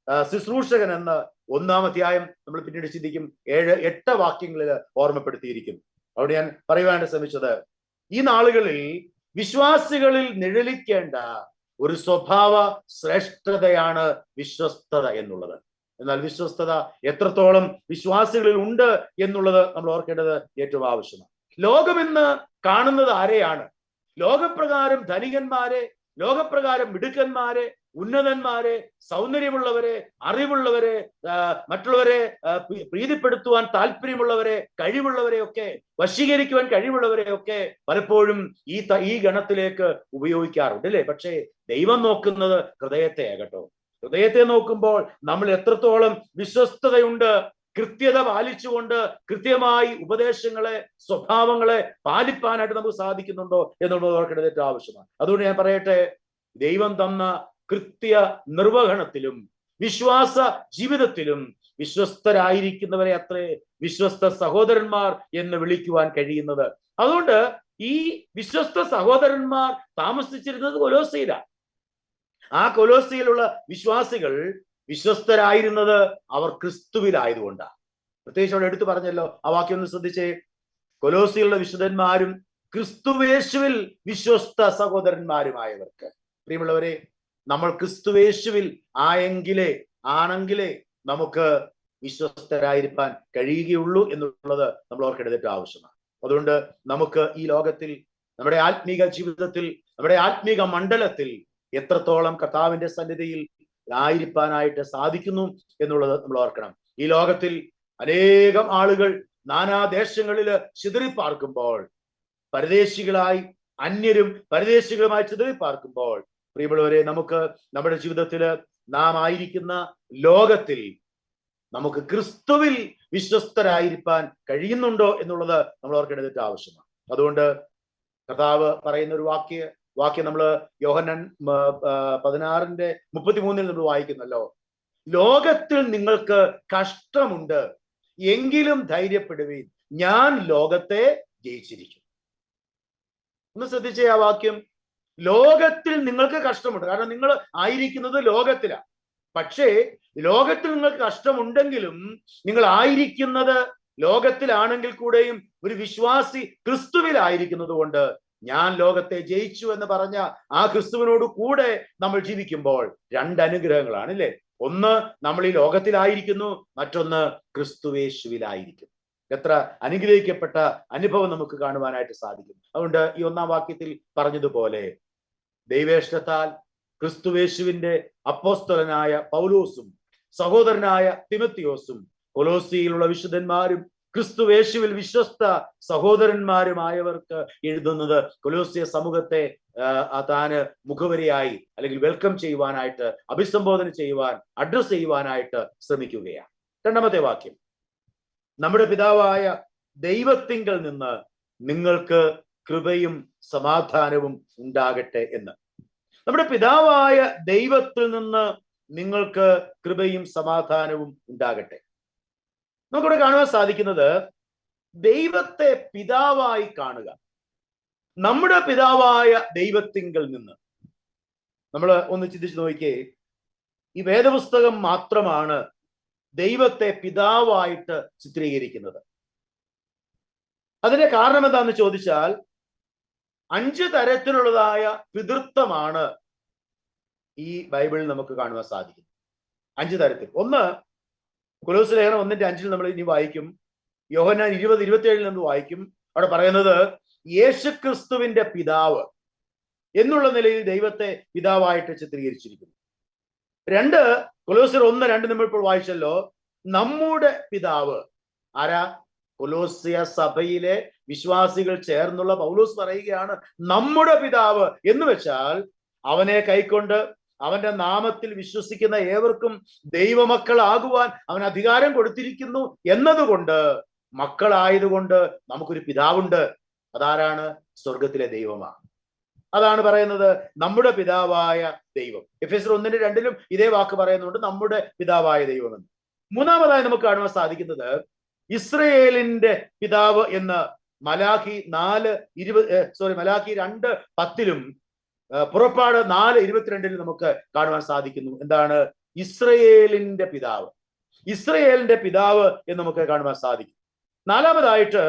ശുശ്രൂഷകൻ എന്ന് 1-ാം അധ്യായം നമ്മൾ പിന്നീട് ചിന്തിക്കും 7-8 വാക്യങ്ങളിൽ ഓർമ്മപ്പെടുത്തിയിരിക്കുന്നു. അവിടെ ഞാൻ പറയുവാനായിട്ട് ശ്രമിച്ചത്, ഈ നാളുകളിൽ വിശ്വാസികളിൽ നിഴലിക്കേണ്ട ഒരു സ്വഭാവ ശ്രേഷ്ഠതയാണ് വിശ്വസ്തത എന്നുള്ളത്. എന്നാൽ വിശ്വസ്തത എത്രത്തോളം വിശ്വാസികളിൽ ഉണ്ട് എന്നുള്ളത് നമ്മൾ ഓർക്കേണ്ടത് ഏറ്റവും ആവശ്യമാണ്. ലോകം ഇന്ന് കാണുന്നത് ആരെയാണ്? ലോകപ്രകാരം ധനികന്മാരെ, ലോകപ്രകാരം മിടുക്കന്മാരെ, ഉന്നതന്മാരെ, സൗന്ദര്യമുള്ളവരെ, അറിവുള്ളവരെ, മറ്റുള്ളവരെ പ്രീതിപ്പെടുത്തുവാൻ താല്പര്യമുള്ളവരെ, കഴിവുള്ളവരെ ഒക്കെ വശീകരിക്കുവാൻ കഴിവുള്ളവരെ ഒക്കെ പലപ്പോഴും ഈ ഗണത്തിലേക്ക് ഉപയോഗിക്കാറുണ്ട്, അല്ലേ? പക്ഷേ ദൈവം നോക്കുന്നത് ഹൃദയത്തെ ആകട്ടോ. ഹൃദയത്തെ നോക്കുമ്പോൾ നമ്മൾ എത്രത്തോളം വിശ്വസ്തതയുണ്ട്, കൃത്യത പാലിച്ചുകൊണ്ട് കൃത്യമായി ഉപദേശങ്ങളെ, സ്വഭാവങ്ങളെ പാലിപ്പാനായിട്ട് നമുക്ക് സാധിക്കുന്നുണ്ടോ എന്നുള്ളത് ഓർക്കേണ്ടത് ഏറ്റവും ആവശ്യമാണ്. അതുകൊണ്ട് ഞാൻ പറയട്ടെ, ദൈവം തന്ന കൃത്യ നിർവഹണത്തിലും വിശ്വാസ ജീവിതത്തിലും വിശ്വസ്തരായിരിക്കുന്നവരെ അത്രേ വിശ്വസ്ത സഹോദരന്മാർ എന്ന് വിളിക്കുവാൻ കഴിയുന്നത്. അതുകൊണ്ട് ഈ വിശ്വസ്ത സഹോദരന്മാർ താമസിച്ചിരുന്നത് കൊലോസ്യയിലാണ്. ആ കൊലോസ്യയിലുള്ള വിശ്വാസികൾ വിശ്വസ്തരായിരുന്നത് അവർ ക്രിസ്തുവിലായതുകൊണ്ടാണ്. പ്രത്യേകിച്ച് അവിടെ എടുത്തു പറഞ്ഞല്ലോ, ആ വാക്യം ഒന്ന് ശ്രദ്ധിച്ചേ. കൊലോസ്യയിലുള്ള വിശുദ്ധന്മാരും ക്രിസ്തുവേശുവിൽ വിശ്വസ്ത സഹോദരന്മാരുമായവർക്ക്. പ്രിയമുള്ളവരെ, നമ്മൾ ക്രിസ്തുവേശുവിൽ ആണെങ്കിലേ നമുക്ക് വിശ്വസ്തരായിരിക്കാൻ കഴിയുകയുള്ളൂ എന്നുള്ളത് നമ്മൾ ഓർക്കേണ്ടത് ഏറ്റവും ആവശ്യമാണ്. അതുകൊണ്ട് നമുക്ക് ഈ ലോകത്തിൽ, നമ്മുടെ ആത്മീക ജീവിതത്തിൽ, നമ്മുടെ ആത്മീക മണ്ഡലത്തിൽ എത്രത്തോളം കർത്താവിന്റെ സന്നിധിയിൽ ആയിരിക്കാനായിട്ട് സാധിക്കുന്നു എന്നുള്ളത് നമ്മൾ ഓർക്കണം. ഈ ലോകത്തിൽ അനേകം ആളുകൾ നാനാദേശങ്ങളില് ചിതറിപ്പാർക്കുമ്പോൾ, പരദേശികളായി അന്യരും പരദേശികളുമായി ചിതറിപ്പാർക്കുമ്പോൾ, പ്രിയമുള്ളവരെ, നമുക്ക് നമ്മുടെ ജീവിതത്തിൽ നാം ആയിരിക്കുന്ന ലോകത്തിൽ നമുക്ക് ക്രിസ്തുവിൽ വിശ്വസ്തരായിരിക്കാൻ കഴിയുന്നുണ്ടോ എന്നുള്ളത് നമ്മൾ ഓർക്കേണ്ടത് ആവശ്യമാണ്. അതുകൊണ്ട് കർത്താവ് പറയുന്ന ഒരു വാക്യം നമ്മൾ യോഹന്നാൻ 16:33 നമ്മൾ വായിക്കുന്നല്ലോ, ലോകത്തിൽ നിങ്ങൾക്ക് കഷ്ടമുണ്ട്, എങ്കിലും ധൈര്യപ്പെടുവീൻ, ഞാൻ ലോകത്തെ ജയിച്ചിരിക്കും. ഒന്ന് ശ്രദ്ധിച്ചേ ആ വാക്യം. ലോകത്തിൽ നിങ്ങൾക്ക് കഷ്ടമുണ്ട്, കാരണം നിങ്ങൾ ആയിരിക്കുന്നത് ലോകത്തിലാണ്. പക്ഷേ ലോകത്തിൽ നിങ്ങൾക്ക് കഷ്ടമുണ്ടെങ്കിലും നിങ്ങൾ ആയിരിക്കുന്നത് ലോകത്തിലാണെങ്കിൽ കൂടെയും ഒരു വിശ്വാസി ക്രിസ്തുവിലായിരിക്കുന്നത് കൊണ്ട് ഞാൻ ലോകത്തെ ജയിച്ചു എന്ന് പറഞ്ഞ ആ ക്രിസ്തുവിനോട് കൂടെ നമ്മൾ ജീവിക്കുമ്പോൾ 2 അനുഗ്രഹങ്ങളാണ്, അല്ലേ? ഒന്ന്, നമ്മൾ ഈ ലോകത്തിലായിരിക്കുന്നു, മറ്റൊന്ന് ക്രിസ്തുവേശുവിലായിരിക്കുന്നു. എത്ര അനുഗ്രഹിക്കപ്പെട്ട അനുഭവം നമുക്ക് കാണുവാനായിട്ട് സാധിക്കും. അതുകൊണ്ട് ഈ 1-ാം വാക്യത്തിൽ പറഞ്ഞതുപോലെ ദൈവേഷ്ടത്താൽ ക്രിസ്തുവേശുവിന്റെ അപ്പോസ്തലനായ പൗലോസും സഹോദരനായ തിമത്തിയോസും കൊലോസ്യയിലുള്ള വിശുദ്ധന്മാരും ക്രിസ്തുവേശുവിൽ വിശ്വസ്ത സഹോദരന്മാരുമായവർക്ക് എഴുതുന്നത് കൊലോസ്യ സമൂഹത്തെ താന് മുഖവരിയായി അല്ലെങ്കിൽ വെൽക്കം ചെയ്യുവാനായിട്ട്, അഭിസംബോധന ചെയ്യുവാൻ, അഡ്രസ് ചെയ്യുവാനായിട്ട് ശ്രമിക്കുകയാണ്. 2-ാമത്തെ വാക്യം, നമ്മുടെ പിതാവായ ദൈവത്തിങ്കൽ നിന്ന് നിങ്ങൾക്ക് കൃപയും സമാധാനവും ഉണ്ടാകട്ടെ എന്ന്. നമ്മുടെ പിതാവായ ദൈവത്തിൽ നിന്ന് നിങ്ങൾക്ക് കൃപയും സമാധാനവും ഉണ്ടാകട്ടെ. നമുക്കിവിടെ കാണുവാൻ സാധിക്കുന്നത്, ദൈവത്തെ പിതാവായി കാണുക. നമ്മുടെ പിതാവായ ദൈവത്തിങ്കൽ നിന്ന്. നമ്മൾ ഒന്ന് ചിന്തിച്ചു നോക്കിയേ, ഈ വേദപുസ്തകം മാത്രമാണ് ദൈവത്തെ പിതാവായിട്ട് ചിത്രീകരിക്കുന്നത്. അതിന്റെ കാരണം എന്താണെന്ന് ചോദിച്ചാൽ, 5 തരത്തിലുള്ളതായ പിതൃത്വമാണ് ഈ ബൈബിളിൽ നമുക്ക് കാണുവാൻ സാധിക്കുന്നത്. 5 തരത്തിൽ. ഒന്ന്, കൊലോസ്യ ലേഖനം 1:5 നമ്മൾ ഇനി വായിക്കും. യോഹന്നാൻ 20:27 നമ്മൾ വായിക്കും. അവിടെ പറയുന്നത് യേശുക്രിസ്തുവിന്റെ പിതാവ് എന്നുള്ള നിലയിൽ ദൈവത്തെ പിതാവായിട്ട് ചിത്രീകരിച്ചിരിക്കുന്നു. 2, കൊലോസ്യർ 1:2 നമ്മൾ ഇപ്പോൾ വായിച്ചല്ലോ, നമ്മുടെ പിതാവ്. ആരാ? കൊലോസ്യ സഭയിലെ വിശ്വാസികൾ ചേർന്നുള്ള പൗലോസ് പറയുകയാണ് നമ്മുടെ പിതാവ് എന്ന് വെച്ചാൽ അവനെ കൈക്കൊണ്ട് അവന്റെ നാമത്തിൽ വിശ്വസിക്കുന്ന ഏവർക്കും ദൈവമക്കളാകുവാൻ അവൻ അധികാരം കൊടുത്തിരിക്കുന്നു എന്നതുകൊണ്ട്, മക്കളായതുകൊണ്ട് നമുക്കൊരു പിതാവുണ്ട്. അതാരാണ്? സ്വർഗത്തിലെ ദൈവമാണ്. അതാണ് പറയുന്നത് നമ്മുടെ പിതാവായ ദൈവം. എഫെസ്യർ 1:2 ഇതേ വാക്ക് പറയുന്നുണ്ട്, നമ്മുടെ പിതാവായ ദൈവം എന്ന്. 3-ാമതായി നമുക്ക് കാണുവാൻ സാധിക്കുന്നത് ഇസ്രയേലിന്റെ പിതാവ് എന്ന് മലാഖി 2:10 പുറപ്പാട് 4:22 നമുക്ക് കാണുവാൻ സാധിക്കുന്നു. എന്താണ്? ഇസ്രയേലിന്റെ പിതാവ്. ഇസ്രയേലിന്റെ പിതാവ് എന്ന് നമുക്ക് കാണുവാൻ സാധിക്കും. നാലാമതായിട്ട്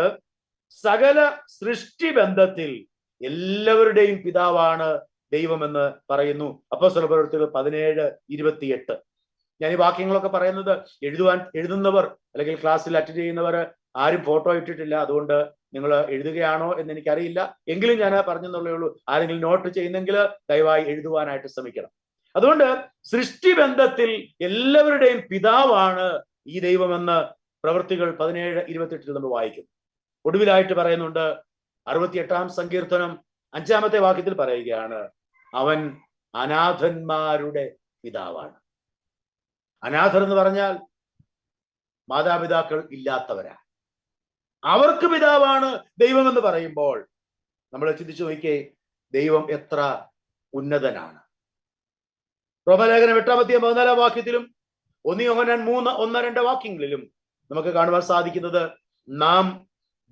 സകല സൃഷ്ടിബന്ധത്തിൽ എല്ലാവരുടെയും പിതാവാണ് ദൈവമെന്ന് പറയുന്നു. അപ്പോസ്തല പ്രവൃത്തികൾ 17:28. ഞാൻ ഈ വാക്യങ്ങളൊക്കെ പറയുന്നത് എഴുതുന്നവർ അല്ലെങ്കിൽ ക്ലാസ്സിൽ അറ്റൻഡ് ചെയ്യുന്നവർ ആരും ഫോട്ടോ ഇട്ടിട്ടില്ല. അതുകൊണ്ട് നിങ്ങൾ എഴുതുകയാണോ എന്ന് എനിക്കറിയില്ല. എങ്കിലും ഞാൻ പറഞ്ഞെന്നുള്ളേ ഉള്ളൂ. ആരെങ്കിലും നോട്ട് ചെയ്യുന്നെങ്കിൽ ദയവായി എഴുതുവാനായിട്ട് ശ്രമിക്കണം. അതുകൊണ്ട് സൃഷ്ടിബന്ധത്തിൽ എല്ലാവരുടെയും പിതാവാണ് ഈ ദൈവമെന്ന് പ്രവൃത്തികൾ 17:28 നമ്മൾ വായിക്കും. ഒടുവിലായിട്ട് പറയുന്നുണ്ട് 68-ാം സങ്കീർത്തനം 5-ാമത്തെ വാക്യത്തിൽ പറയുകയാണ്, അവൻ അനാഥന്മാരുടെ പിതാവാണ്. അനാഥർ എന്ന് പറഞ്ഞാൽ മാതാപിതാക്കൾ ഇല്ലാത്തവരാ. അവർക്ക് പിതാവാണ് ദൈവം എന്ന് പറയുമ്പോൾ നമ്മൾ ചിന്തിച്ചു നോക്കിയേ, ദൈവം എത്ര ഉന്നതനാണ്. റോമലേഖനം 8-ാം വാക്യത്തിലും 1 യോഹന്നാൻ 3:1-2 വാക്യങ്ങളിലും നമുക്ക് കാണുവാൻ സാധിക്കുന്നത്, നാം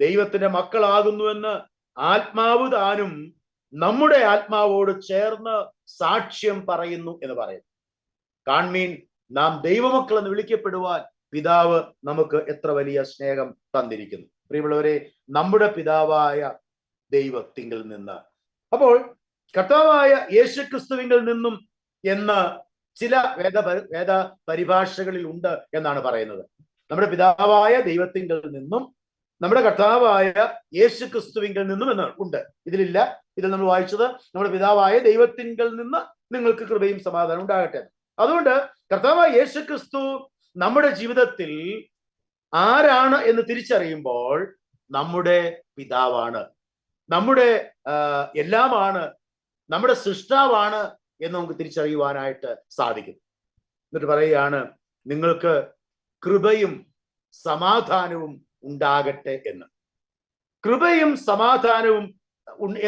ദൈവത്തിന്റെ മക്കളാകുന്നുവെന്ന് ആത്മാവ് താനും നമ്മുടെ ആത്മാവോട് ചേർന്ന് സാക്ഷ്യം പറയുന്നു എന്ന് പറയുന്നു. കാൺമീൻ, നാം ദൈവമക്കൾ എന്ന് വിളിക്കപ്പെടുവാൻ പിതാവ് നമുക്ക് എത്ര വലിയ സ്നേഹം തന്നിരിക്കുന്നു. പ്രിയമുള്ളവരെ, നമ്മുടെ പിതാവായ ദൈവത്തിങ്കിൽ നിന്ന്, അപ്പോൾ കർത്താവായ യേശുക്രിസ്തുവിങ്കിൽ നിന്നും എന്ന് ചില വേദ പരിഭാഷകളിൽ ഉണ്ട് എന്നാണ് പറയുന്നത്. നമ്മുടെ പിതാവായ ദൈവത്തിങ്കിൽ നിന്നും നമ്മുടെ കർത്താവായ യേശുക്രിസ്തുവിങ്കിൽ നിന്നും എന്ന് ഉണ്ട്. ഇതിലില്ല. ഇതിൽ നമ്മൾ വായിച്ചത് നമ്മുടെ പിതാവായ ദൈവത്തിങ്കിൽ നിന്ന് നിങ്ങൾക്ക് കൃപയും സമാധാനം ഉണ്ടാകട്ടെ. അതുകൊണ്ട് കർത്താവായ യേശുക്രിസ്തു നമ്മുടെ ജീവിതത്തിൽ ആരാണ് എന്ന് തിരിച്ചറിയുമ്പോൾ നമ്മുടെ പിതാവാണ്, നമ്മുടെ എല്ലാമാണ്, നമ്മുടെ സൃഷ്ടാവാണ് എന്ന് നമുക്ക് തിരിച്ചറിയുവാനായിട്ട് സാധിക്കും. എന്നിട്ട് പറയുകയാണ്, നിങ്ങൾക്ക് കൃപയും സമാധാനവും ഉണ്ടാകട്ടെ എന്ന്. കൃപയും സമാധാനവും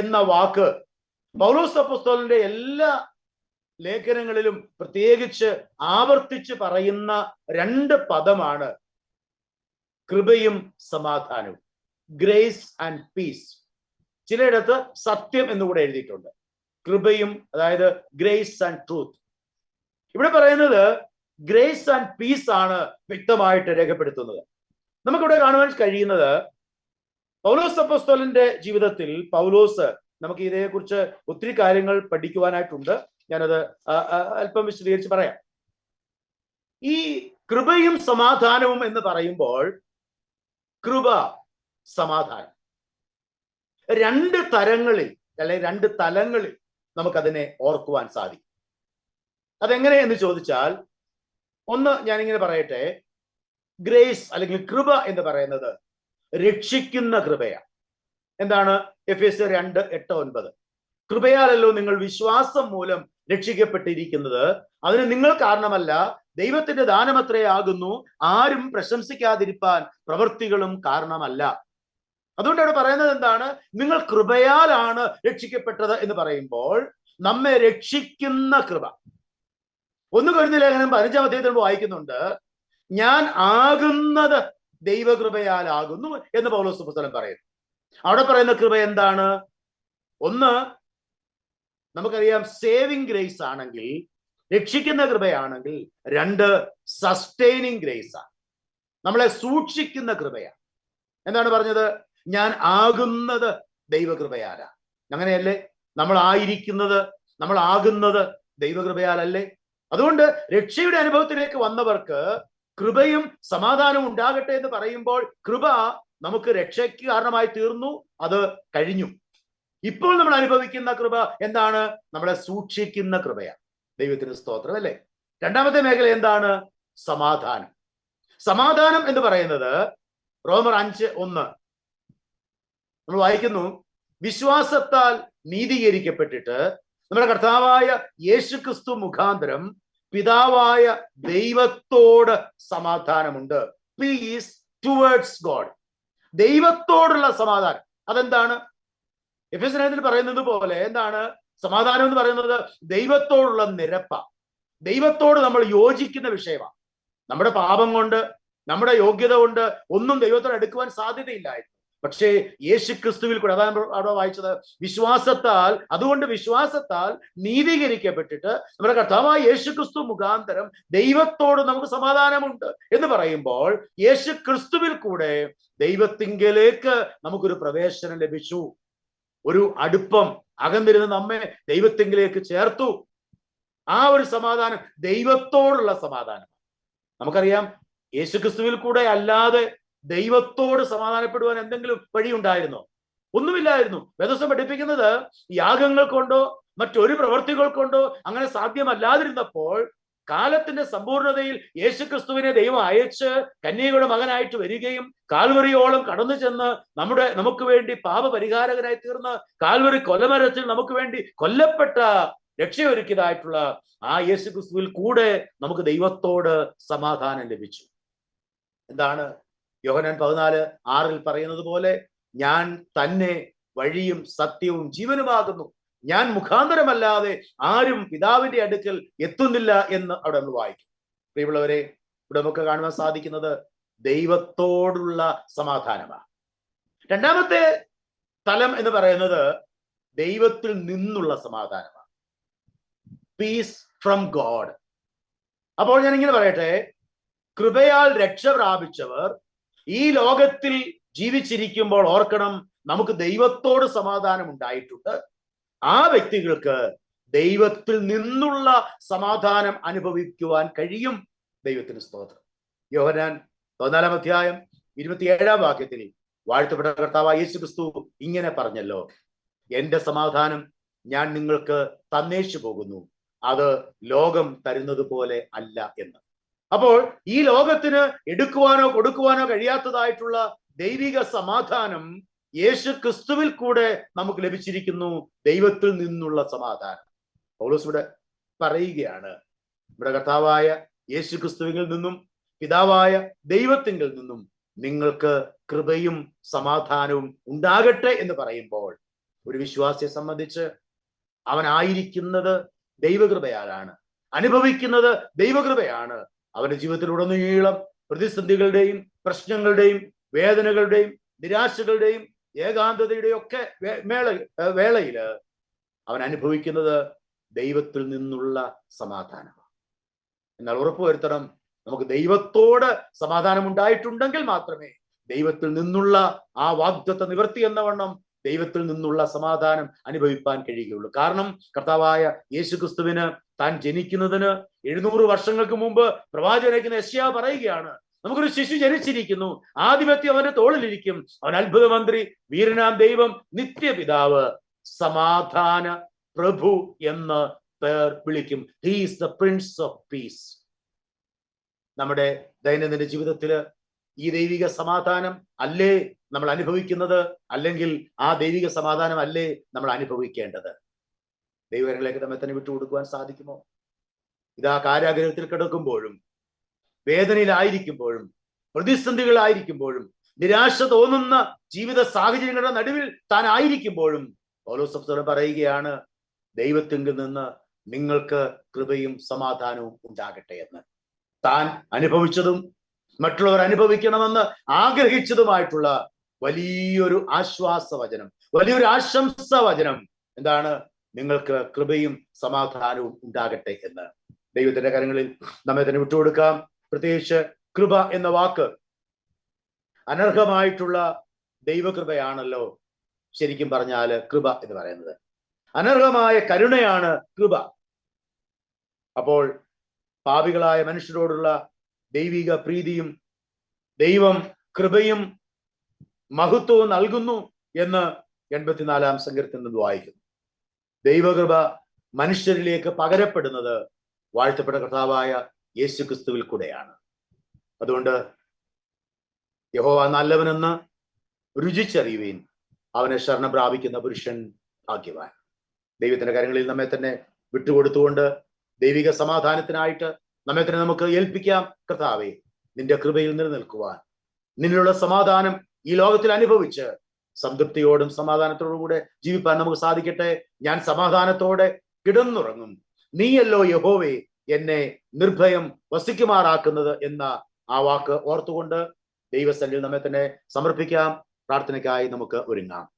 എന്ന വാക്ക് പൗലോസ് അപ്പോസ്തലന്റെ എല്ലാ ലേഖനങ്ങളിലും പ്രത്യേകിച്ച് ആവർത്തിച്ച് പറയുന്ന 2 പദമാണ് കൃപയും സമാധാനവും. Grace and piece. ചിലയിടത്ത് സത്യം എന്നുകൂടെ എഴുതിയിട്ടുണ്ട്. കൃപയും, അതായത് ഗ്രേസ് ആൻഡ് ട്രൂത്ത്. ഇവിടെ പറയുന്നത് ഗ്രേസ് ആൻഡ് പീസ് ആണ് വ്യക്തമായിട്ട് രേഖപ്പെടുത്തുന്നത്. നമുക്കിവിടെ കാണുവാൻ കഴിയുന്നത് പൗലോസ് അപ്പോസ്തലന്റെ ജീവിതത്തിൽ പൗലോസ്, നമുക്ക് ഇതേക്കുറിച്ച് ഒത്തിരി കാര്യങ്ങൾ പഠിക്കുവാനായിട്ടുണ്ട്. ഞാനത് അല്പം വിശദീകരിച്ച് പറയാം. ഈ കൃപയും സമാധാനവും എന്ന് പറയുമ്പോൾ കൃപ, സമാധാനം 2 തരങ്ങളിൽ അല്ലെങ്കിൽ 2 തലങ്ങളിൽ നമുക്കതിനെ ഓർക്കുവാൻ സാധിക്കും. അതെങ്ങനെ എന്ന് ചോദിച്ചാൽ, ഒന്ന് ഞാനിങ്ങനെ പറയട്ടെ. ഗ്രേസ് അല്ലെങ്കിൽ കൃപ എന്ന് പറയുന്നത് രക്ഷിക്കുന്ന കൃപയാണ്. എന്താണ്? എഫേസ്യർ 2:8-9. കൃപയാലല്ലോ നിങ്ങൾ വിശ്വാസം മൂലം രക്ഷിക്കപ്പെട്ടിരിക്കുന്നത്, അതിന് നിങ്ങൾ കാരണമല്ല, ദൈവത്തിന്റെ ദാനമത്രേ ആകുന്നു, ആരും പ്രശംസിക്കാതിരിപ്പാൻ പ്രവൃത്തികളും കാരണമല്ല. അതുകൊണ്ട് അവിടെ പറയുന്നത് എന്താണ്? നിങ്ങൾ കൃപയാലാണ് രക്ഷിക്കപ്പെട്ടത് എന്ന് പറയുമ്പോൾ നമ്മെ രക്ഷിക്കുന്ന കൃപ. 1 കൊരിന്ത്യർ ലേഖനം 15-ാം അധ്യായത്തിൽ വായിക്കുന്നുണ്ട്, ഞാൻ ആകുന്നത് ദൈവകൃപയാലാകുന്നു എന്ന് പൗലോസ് അപ്പോസ്തലൻ പറയുന്നു. അവിടെ പറയുന്ന കൃപ എന്താണ്? ഒന്ന്, നമുക്കറിയാം സേവിങ് ഗ്രേസ് ആണെങ്കിൽ, രക്ഷിക്കുന്ന കൃപയാണെങ്കിൽ. 2, സസ്റ്റൈനിങ് ഗ്രേസ് ആണ്, നമ്മളെ സൂക്ഷിക്കുന്ന കൃപയാണ്. എന്താണ് പറഞ്ഞത്? ഞാൻ ആകുന്നത് ദൈവകൃപയാലാ. അങ്ങനെയല്ലേ? നമ്മൾ ആയിരിക്കുന്നത്, നമ്മൾ ആകുന്നത് ദൈവകൃപയാലല്ലേ? അതുകൊണ്ട് രക്ഷയുടെ അനുഭവത്തിലേക്ക് വന്നവർക്ക് കൃപയും സമാധാനവും ഉണ്ടാകട്ടെ എന്ന് പറയുമ്പോൾ കൃപ നമുക്ക് രക്ഷയ്ക്ക് കാരണമായി തീർന്നു, അത് കഴിഞ്ഞു. ഇപ്പോൾ നമ്മൾ അനുഭവിക്കുന്ന കൃപ എന്താണ്? നമ്മളെ സൂക്ഷിക്കുന്ന കൃപയാണ്. ദൈവത്തിന് സ്തോത്രം, അല്ലേ? 2-ാമത്തെ മേഖല എന്താണ്? സമാധാനം. സമാധാനം എന്ന് പറയുന്നത് റോമർ 5:1 നമ്മൾ വായിക്കുന്നു, വിശ്വാസത്താൽ നീതീകരിക്കപ്പെട്ടിട്ട് നമ്മുടെ കർത്താവായ യേശുക്രിസ്തു മുഖാന്തരം പിതാവായ ദൈവത്തോട് സമാധാനമുണ്ട്. Peace towards God. ദൈവത്തോടുള്ള സമാധാനം. അതെന്താണ്? എഫെസ്യർ പറയുന്നത് പോലെ എന്താണ് സമാധാനം എന്ന് പറയുന്നത്? ദൈവത്തോടുള്ള നിരപ്പ, ദൈവത്തോട് നമ്മൾ യോജിക്കുന്ന വിഷയമാണ്. നമ്മുടെ പാപം കൊണ്ട്, നമ്മുടെ യോഗ്യത കൊണ്ട് ഒന്നും ദൈവത്തോട് അടുക്കുവാൻ സാധ്യതയില്ലായിരുന്നു. പക്ഷേ യേശു ക്രിസ്തുവിൽ കൂടെ, അതാണ് അവിടെ വായിച്ചത്, അതുകൊണ്ട് വിശ്വാസത്താൽ നീതീകരിക്കപ്പെട്ടിട്ട് നമ്മുടെ കർത്താവായ യേശു ക്രിസ്തു മുഖാന്തരം ദൈവത്തോട് നമുക്ക് സമാധാനമുണ്ട് എന്ന് പറയുമ്പോൾ യേശു ക്രിസ്തുവിൽ കൂടെ ദൈവത്തിങ്കലേക്ക് നമുക്കൊരു പ്രവേശനം ലഭിച്ചു. ഒരു അടുപ്പം, അകന്നിരുന്ന് നമ്മെ ദൈവത്തിങ്കിലേക്ക് ചേർത്തു. ആ ഒരു സമാധാനം ദൈവത്തോടുള്ള സമാധാനം. നമുക്കറിയാം, യേശുക്രിസ്തുവിൽ കൂടെ അല്ലാതെ ദൈവത്തോട് സമാധാനപ്പെടുവാൻ എന്തെങ്കിലും വഴിയുണ്ടായിരുന്നോ? ഒന്നുമില്ലായിരുന്നു. വേദപുസ്തകം പഠിപ്പിക്കുന്നത് യാഗങ്ങൾ കൊണ്ടോ മറ്റൊരു പ്രവൃത്തികൾ കൊണ്ടോ അങ്ങനെ സാധ്യമല്ലാതിരുന്നപ്പോൾ കാലത്തിന്റെ സമ്പൂർണതയിൽ യേശുക്രിസ്തുവിനെ ദൈവം അയച്ച് കന്യകയുടെ മകനായിട്ട് വരികയും കാൽവറിയോളം കടന്നു ചെന്ന് നമുക്ക് വേണ്ടി പാപപരിഹാരകനായി തീർന്ന് കാൽവറി കൊലമരത്തിൽ നമുക്ക് വേണ്ടി കൊല്ലപ്പെട്ട രക്ഷയൊരുക്കിയതായിട്ടുള്ള ആ യേശുക്രിസ്തുവിൽ കൂടെ നമുക്ക് ദൈവത്തോട് സമാധാനം ലഭിച്ചു. എന്താണ് യോഹന്നാൻ 14:6 പറയുന്നത് പോലെ, ഞാൻ തന്നെ വഴിയും സത്യവും ജീവനുമാകുന്നു, ഞാൻ മുഖാന്തരമല്ലാതെ ആരും പിതാവിന്റെ അടുക്കൽ എത്തുന്നില്ല എന്ന് അവിടെ നമ്മൾ വായിക്കും. പ്രിയമുള്ളവരെ, ഇവിടെ നമുക്ക് കാണുവാൻ സാധിക്കുന്നത് ദൈവത്തോടുള്ള സമാധാനമാണ്. രണ്ടാമത്തെ തലം എന്ന് പറയുന്നത് ദൈവത്തിൽ നിന്നുള്ള സമാധാനമാണ്. Peace from God. അപ്പോൾ ഞാൻ ഇങ്ങനെ പറയട്ടെ, കൃപയാൽ രക്ഷ പ്രാപിച്ചവർ ഈ ലോകത്തിൽ ജീവിച്ചിരിക്കുമ്പോൾ ഓർക്കണം, നമുക്ക് ദൈവത്തോട് സമാധാനം ഉണ്ടായിട്ടുണ്ട്. ആ വ്യക്തികൾക്ക് ദൈവത്തിൽ നിന്നുള്ള സമാധാനം അനുഭവിക്കുവാൻ കഴിയും. ദൈവത്തിന് സ്തോത്രം. യോഹന്നാൻ 14:27 വാഴ്ത്തപ്പെട്ട കർത്താവായ യേശു ക്രിസ്തു ഇങ്ങനെ പറഞ്ഞല്ലോ, എന്റെ സമാധാനം ഞാൻ നിങ്ങൾക്ക് തന്നേച്ചു പോകുന്നു, അത് ലോകം തരുന്നത് പോലെ അല്ല എന്ന്. അപ്പോൾ ഈ ലോകത്തിന് എടുക്കുവാനോ കൊടുക്കുവാനോ കഴിയാത്തതായിട്ടുള്ള ദൈവിക സമാധാനം യേശു ക്രിസ്തുവിൽ കൂടെ നമുക്ക് ലഭിച്ചിരിക്കുന്നു. ദൈവത്തിൽ നിന്നുള്ള സമാധാനം പൗലോസ് ഇവിടെ പറയുകയാണ്, നമ്മുടെ കർത്താവായ യേശു ക്രിസ്തുവിൽ നിന്നും പിതാവായ ദൈവത്തിങ്കിൽ നിന്നും നിങ്ങൾക്ക് കൃപയും സമാധാനവും ഉണ്ടാകട്ടെ എന്ന് പറയുമ്പോൾ ഒരു വിശ്വാസിയെ സംബന്ധിച്ച് അവനായിരിക്കുന്നത് ദൈവകൃപയാലാണ്, അനുഭവിക്കുന്നത് ദൈവകൃപയാണ്. അവന്റെ ജീവിതത്തിലുടനീളം പ്രതിസന്ധികളുടെയും പ്രശ്നങ്ങളുടെയും വേദനകളുടെയും നിരാശകളുടെയും ഏകാന്തതയുടെയും ഒക്കെ വേളയില് അവൻ അനുഭവിക്കുന്നത് ദൈവത്തിൽ നിന്നുള്ള സമാധാനമാണ്. എന്നാൽ ഉറപ്പുവരുത്തണം, നമുക്ക് ദൈവത്തോട് സമാധാനം ഉണ്ടായിട്ടുണ്ടെങ്കിൽ മാത്രമേ ദൈവത്തിൽ നിന്നുള്ള ആ വാഗ്ദത്ത നിവൃത്തി എന്നവണ്ണം ദൈവത്തിൽ നിന്നുള്ള സമാധാനം അനുഭവിപ്പാൻ കഴിയുകയുള്ളൂ. കാരണം കർത്താവായ യേശു ക്രിസ്തുവിന് താൻ ജനിക്കുന്നതിന് 700 വർഷങ്ങൾക്ക് മുമ്പ് പ്രവാചകനായിരിക്കുന്ന യെശയ്യാ പറയുകയാണ്, നമുക്കൊരു ശിശു ജനിച്ചിരിക്കുന്നു, ആധിപത്യം അവന്റെ തോളിലിരിക്കും, അവൻ അത്ഭുത മന്ത്രി, വീരനാം ദൈവം, നിത്യപിതാവ്, സമാധാന പ്രഭു എന്ന് പേർ വിളിക്കും. He is the prince of peace. നമ്മുടെ ദൈനംദിന ജീവിതത്തില് ഈ ദൈവിക സമാധാനം അല്ലേ നമ്മൾ അനുഭവിക്കുന്നത്? അല്ലെങ്കിൽ ആ ദൈവിക സമാധാനം അല്ലേ നമ്മൾ അനുഭവിക്കേണ്ടത്? ദൈവങ്ങളിലേക്ക് നമ്മെ തന്നെ വിട്ടുകൊടുക്കുവാൻ സാധിക്കുമോ? ഇതാ കാരാഗ്രഹത്തിൽ കിടക്കുമ്പോഴും വേദനയിലായിരിക്കുമ്പോഴും പ്രതിസന്ധികളായിരിക്കുമ്പോഴും നിരാശ തോന്നുന്ന ജീവിത സാഹചര്യങ്ങളുടെ നടുവിൽ താൻ ആയിരിക്കുമ്പോഴും പൗലോസ് അപ്പോസ്തലൻ പറയുകയാണ്, ദൈവത്തിങ്കിൽ നിന്ന് നിങ്ങൾക്ക് കൃപയും സമാധാനവും ഉണ്ടാകട്ടെ എന്ന്. താൻ അനുഭവിച്ചതും മറ്റുള്ളവർ അനുഭവിക്കണമെന്ന് ആഗ്രഹിച്ചതുമായിട്ടുള്ള വലിയൊരു ആശ്വാസവചനം, വലിയൊരു ആശംസ വചനം എന്താണ്? നിങ്ങൾക്ക് കൃപയും സമാധാനവും ഉണ്ടാകട്ടെ എന്ന്. ദൈവത്തിന്റെ കരങ്ങളിൽ നമ്മെ തന്നെ വിട്ടുകൊടുക്കാം. പ്രത്യേകിച്ച് കൃപ എന്ന വാക്ക് അനർഹമായിട്ടുള്ള ദൈവകൃപയാണല്ലോ ശരിക്കും പറഞ്ഞാല് കൃപ എന്ന് പറയുന്നത്. അനർഹമായ കരുണയാണ് കൃപ. അപ്പോൾ പാപികളായ മനുഷ്യരോടുള്ള ദൈവിക പ്രീതിയും ദൈവം കൃപയും മഹത്വവും നൽകുന്നു എന്ന് 84-ാം സങ്കീർത്തനത്തിൽ നിന്ന് വായിക്കുന്നു. ദൈവകൃപ മനുഷ്യരിലേക്ക് പകരപ്പെടുന്നത് വാഴ്ത്തപ്പെട്ട കർത്താവായ യേശു ക്രിസ്തുവിൽ കൂടെയാണ്. അതുകൊണ്ട് യഹോവ നല്ലവനെന്ന് രുചിച്ചറിയുവീൻ, അവനെ ശരണം പ്രാപിക്കുന്ന പുരുഷൻ ഭാഗ്യവാൻ. ദൈവത്തിന്റെ കരങ്ങളിൽ നമ്മെ തന്നെ വിട്ടുകൊടുത്തുകൊണ്ട് ദൈവിക സമാധാനത്തിനായിട്ട് നമ്മെ തന്നെ നമുക്ക് ഏൽപ്പിക്കാം. കർത്താവേ, നിന്റെ കൃപയിൽ നിലനിൽക്കുവാൻ, നിന്നിലുള്ള സമാധാനം ഈ ലോകത്തിൽ അനുഭവിച്ച് സംതൃപ്തിയോടും സമാധാനത്തോടും കൂടെ ജീവിപ്പാൻ നമുക്ക് സാധിക്കട്ടെ. ഞാൻ സമാധാനത്തോടെ കിടന്നുറങ്ങും, നീയല്ലോ യഹോവേ എന്നെ നിർഭയം വസിക്കുമാറാക്കുന്നത് എന്ന ആ വാക്ക് ഓർത്തുകൊണ്ട് ദൈവസന്നിധിയിൽ നമ്മെ തന്നെ സമർപ്പിക്കാം. പ്രാർത്ഥനയ്ക്കായി നമുക്ക് ഒരുങ്ങാം.